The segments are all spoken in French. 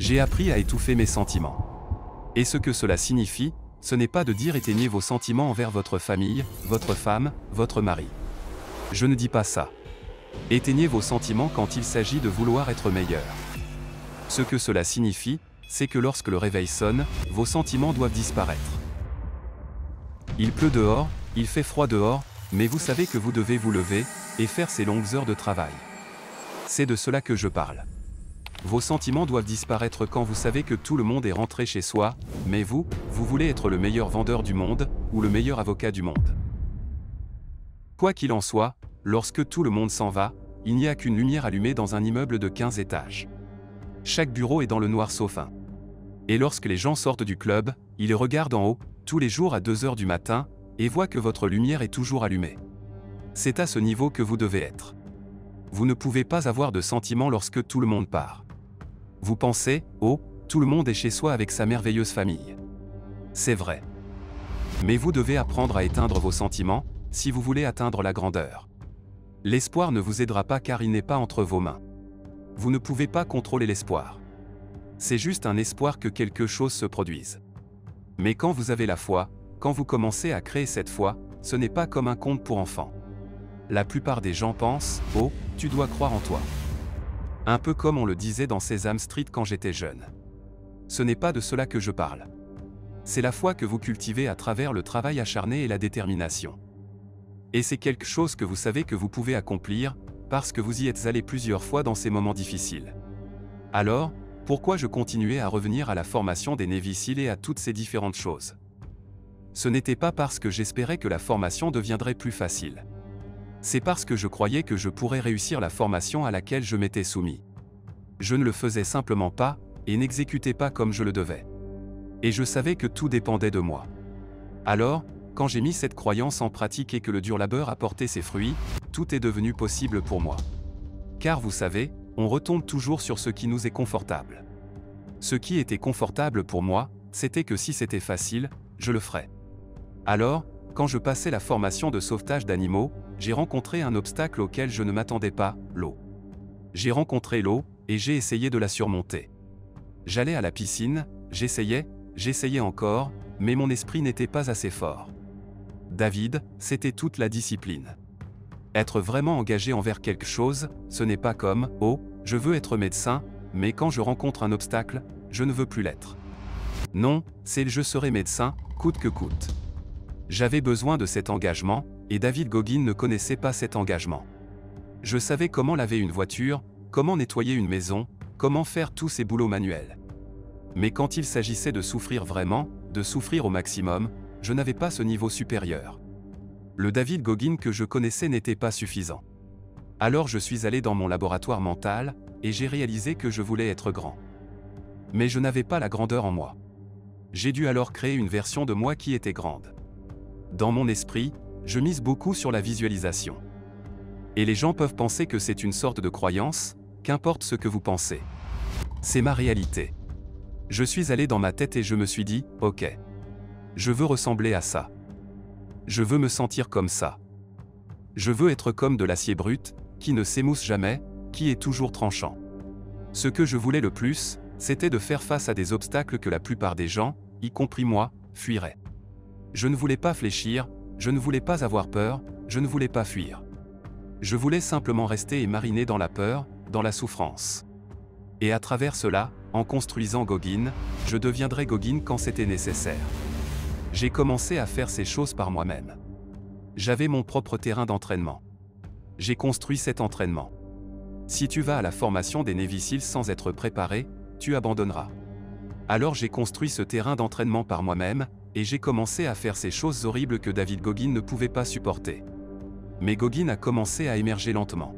J'ai appris à étouffer mes sentiments. Et ce que cela signifie, ce n'est pas de dire éteignez vos sentiments envers votre famille, votre femme, votre mari. Je ne dis pas ça. Éteignez vos sentiments quand il s'agit de vouloir être meilleur. Ce que cela signifie, c'est que lorsque le réveil sonne, vos sentiments doivent disparaître. Il pleut dehors, il fait froid dehors, mais vous savez que vous devez vous lever et faire ces longues heures de travail. C'est de cela que je parle. Vos sentiments doivent disparaître quand vous savez que tout le monde est rentré chez soi, mais vous voulez être le meilleur vendeur du monde, ou le meilleur avocat du monde. Quoi qu'il en soit, lorsque tout le monde s'en va, il n'y a qu'une lumière allumée dans un immeuble de 15 étages. Chaque bureau est dans le noir sauf un. Et lorsque les gens sortent du club, ils regardent en haut, tous les jours à 2 heures du matin, et voient que votre lumière est toujours allumée. C'est à ce niveau que vous devez être. Vous ne pouvez pas avoir de sentiments lorsque tout le monde part. Vous pensez, oh, tout le monde est chez soi avec sa merveilleuse famille. C'est vrai. Mais vous devez apprendre à éteindre vos sentiments, si vous voulez atteindre la grandeur. L'espoir ne vous aidera pas car il n'est pas entre vos mains. Vous ne pouvez pas contrôler l'espoir. C'est juste un espoir que quelque chose se produise. Mais quand vous avez la foi, quand vous commencez à créer cette foi, ce n'est pas comme un conte pour enfants. La plupart des gens pensent, oh, tu dois croire en toi. Un peu comme on le disait dans Sesame Street quand j'étais jeune. Ce n'est pas de cela que je parle. C'est la foi que vous cultivez à travers le travail acharné et la détermination. Et c'est quelque chose que vous savez que vous pouvez accomplir, parce que vous y êtes allé plusieurs fois dans ces moments difficiles. Alors, pourquoi je continuais à revenir à la formation des Navy Seals et à toutes ces différentes choses? Ce n'était pas parce que j'espérais que la formation deviendrait plus facile. C'est parce que je croyais que je pourrais réussir la formation à laquelle je m'étais soumis. Je ne le faisais simplement pas, et n'exécutais pas comme je le devais. Et je savais que tout dépendait de moi. Alors, quand j'ai mis cette croyance en pratique et que le dur labeur a porté ses fruits, tout est devenu possible pour moi. Car vous savez, on retombe toujours sur ce qui nous est confortable. Ce qui était confortable pour moi, c'était que si c'était facile, je le ferais. Alors, quand je passais la formation de sauvetage d'animaux, j'ai rencontré un obstacle auquel je ne m'attendais pas, l'eau. J'ai rencontré l'eau, et j'ai essayé de la surmonter. J'allais à la piscine, j'essayais encore, mais mon esprit n'était pas assez fort. David, c'était toute la discipline. Être vraiment engagé envers quelque chose, ce n'est pas comme « Oh, je veux être médecin, mais quand je rencontre un obstacle, je ne veux plus l'être. » Non, c'est « Je serai médecin, coûte que coûte. » J'avais besoin de cet engagement, et David Goggins ne connaissait pas cet engagement. Je savais comment laver une voiture, comment nettoyer une maison, comment faire tous ces boulots manuels. Mais quand il s'agissait de souffrir vraiment, de souffrir au maximum, je n'avais pas ce niveau supérieur. Le David Goggins que je connaissais n'était pas suffisant. Alors je suis allé dans mon laboratoire mental, et j'ai réalisé que je voulais être grand. Mais je n'avais pas la grandeur en moi. J'ai dû alors créer une version de moi qui était grande. Dans mon esprit, je mise beaucoup sur la visualisation. Et les gens peuvent penser que c'est une sorte de croyance, qu'importe ce que vous pensez. C'est ma réalité. Je suis allé dans ma tête et je me suis dit, ok. Je veux ressembler à ça. Je veux me sentir comme ça. Je veux être comme de l'acier brut, qui ne s'émousse jamais, qui est toujours tranchant. Ce que je voulais le plus, c'était de faire face à des obstacles que la plupart des gens, y compris moi, fuiraient. Je ne voulais pas fléchir, je ne voulais pas avoir peur, je ne voulais pas fuir. Je voulais simplement rester et mariner dans la peur, dans la souffrance. Et à travers cela, en construisant Goggins, je deviendrais Goggins quand c'était nécessaire. J'ai commencé à faire ces choses par moi-même. J'avais mon propre terrain d'entraînement. J'ai construit cet entraînement. Si tu vas à la formation des Navy Seals sans être préparé, tu abandonneras. Alors j'ai construit ce terrain d'entraînement par moi-même, et j'ai commencé à faire ces choses horribles que David Goggins ne pouvait pas supporter. Mais Goggins a commencé à émerger lentement.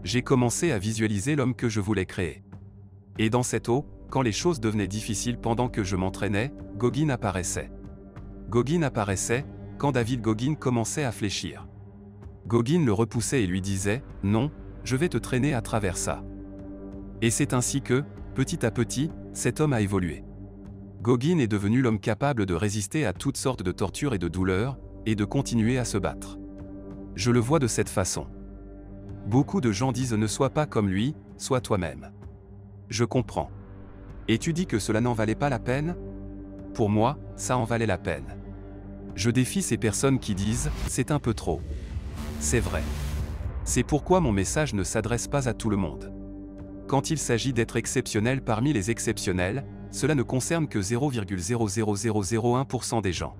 J'ai commencé à visualiser l'homme que je voulais créer. Et dans cette eau, quand les choses devenaient difficiles pendant que je m'entraînais, Goggins apparaissait. Goggins apparaissait, quand David Goggins commençait à fléchir. Goggins le repoussait et lui disait, « Non, je vais te traîner à travers ça. » Et c'est ainsi que, petit à petit, cet homme a évolué. Goggins est devenu l'homme capable de résister à toutes sortes de tortures et de douleurs, et de continuer à se battre. Je le vois de cette façon. Beaucoup de gens disent ne sois pas comme lui, sois toi-même. Je comprends. Et tu dis que cela n'en valait pas la peine? Pour moi, ça en valait la peine. Je défie ces personnes qui disent « c'est un peu trop ». C'est vrai. C'est pourquoi mon message ne s'adresse pas à tout le monde. Quand il s'agit d'être exceptionnel parmi les exceptionnels, cela ne concerne que 0,00001% des gens.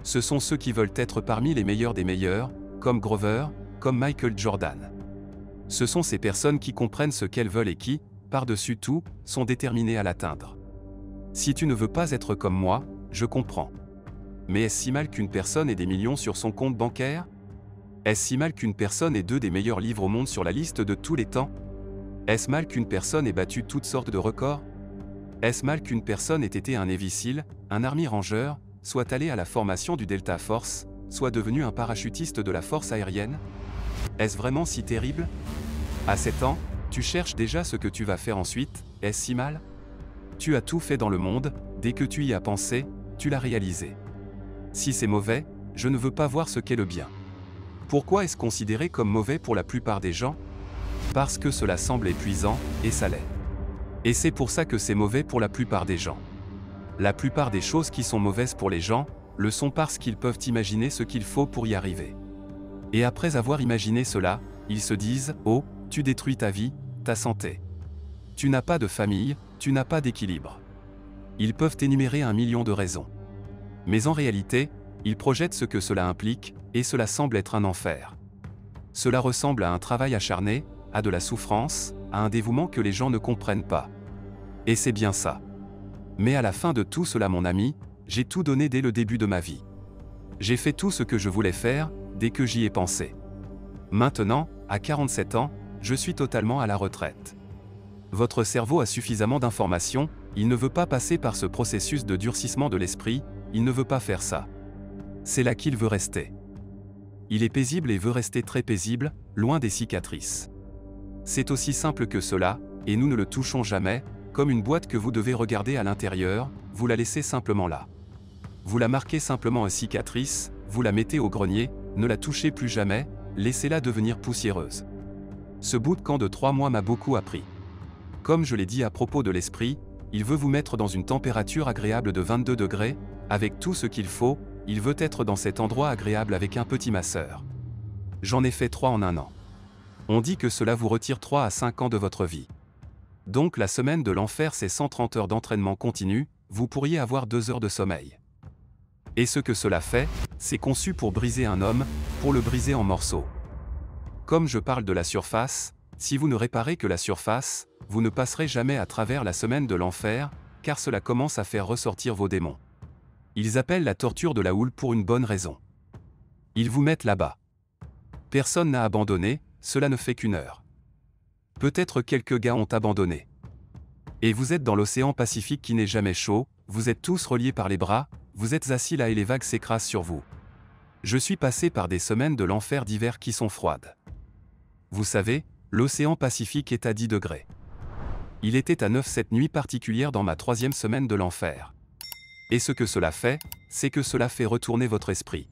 Ce sont ceux qui veulent être parmi les meilleurs des meilleurs, comme Grover, comme Michael Jordan. Ce sont ces personnes qui comprennent ce qu'elles veulent et qui, par-dessus tout, sont déterminées à l'atteindre. Si tu ne veux pas être comme moi, je comprends. Mais est-ce si mal qu'une personne ait des millions sur son compte bancaire? Est-ce si mal qu'une personne ait 2 des meilleurs livres au monde sur la liste de tous les temps? Est-ce mal qu'une personne ait battu toutes sortes de records? Est-ce mal qu'une personne ait été un Navy SEAL, un Army Ranger, soit allé à la formation du Delta Force, soit devenu un parachutiste de la force aérienne? Est-ce vraiment si terrible? À 7 ans, tu cherches déjà ce que tu vas faire ensuite, est-ce si mal? Tu as tout fait dans le monde, dès que tu y as pensé, tu l'as réalisé. Si c'est mauvais, je ne veux pas voir ce qu'est le bien. Pourquoi est-ce considéré comme mauvais pour la plupart des gens? Parce que cela semble épuisant, et ça l'est. Et c'est pour ça que c'est mauvais pour la plupart des gens. La plupart des choses qui sont mauvaises pour les gens, le sont parce qu'ils peuvent imaginer ce qu'il faut pour y arriver. Et après avoir imaginé cela, ils se disent « Oh, tu détruis ta vie, ta santé. Tu n'as pas de famille, tu n'as pas d'équilibre. » Ils peuvent énumérer 1 million de raisons. Mais en réalité, ils projettent ce que cela implique, et cela semble être un enfer. Cela ressemble à un travail acharné, à de la souffrance, à un dévouement que les gens ne comprennent pas. Et c'est bien ça. Mais à la fin de tout cela, mon ami, j'ai tout donné dès le début de ma vie. J'ai fait tout ce que je voulais faire, dès que j'y ai pensé. Maintenant, à 47 ans, je suis totalement à la retraite. Votre cerveau a suffisamment d'informations, il ne veut pas passer par ce processus de durcissement de l'esprit, il ne veut pas faire ça. C'est là qu'il veut rester. Il est paisible et veut rester très paisible, loin des cicatrices. C'est aussi simple que cela, et nous ne le touchons jamais, comme une boîte que vous devez regarder à l'intérieur, vous la laissez simplement là. Vous la marquez simplement en cicatrice, vous la mettez au grenier, ne la touchez plus jamais, laissez-la devenir poussiéreuse. Ce bootcamp de 3 mois m'a beaucoup appris. Comme je l'ai dit à propos de l'esprit, il veut vous mettre dans une température agréable de 22 degrés, avec tout ce qu'il faut, il veut être dans cet endroit agréable avec un petit masseur. J'en ai fait 3 en 1 an. On dit que cela vous retire 3 à 5 ans de votre vie. Donc la semaine de l'enfer, c'est 130 heures d'entraînement continu, vous pourriez avoir 2 heures de sommeil. Et ce que cela fait, c'est conçu pour briser un homme, pour le briser en morceaux. Comme je parle de la surface, si vous ne réparez que la surface, vous ne passerez jamais à travers la semaine de l'enfer, car cela commence à faire ressortir vos démons. Ils appellent la torture de la houle pour une bonne raison. Ils vous mettent là-bas. Personne n'a abandonné, cela ne fait qu'1 heure. Peut-être quelques gars ont abandonné. Et vous êtes dans l'océan Pacifique qui n'est jamais chaud, vous êtes tous reliés par les bras, vous êtes assis là et les vagues s'écrasent sur vous. Je suis passé par des semaines de l'enfer d'hiver qui sont froides. Vous savez, l'océan Pacifique est à 10 degrés. Il était à 9 cette nuit particulière dans ma 3e semaine de l'enfer. Et ce que cela fait, c'est que cela fait retourner votre esprit.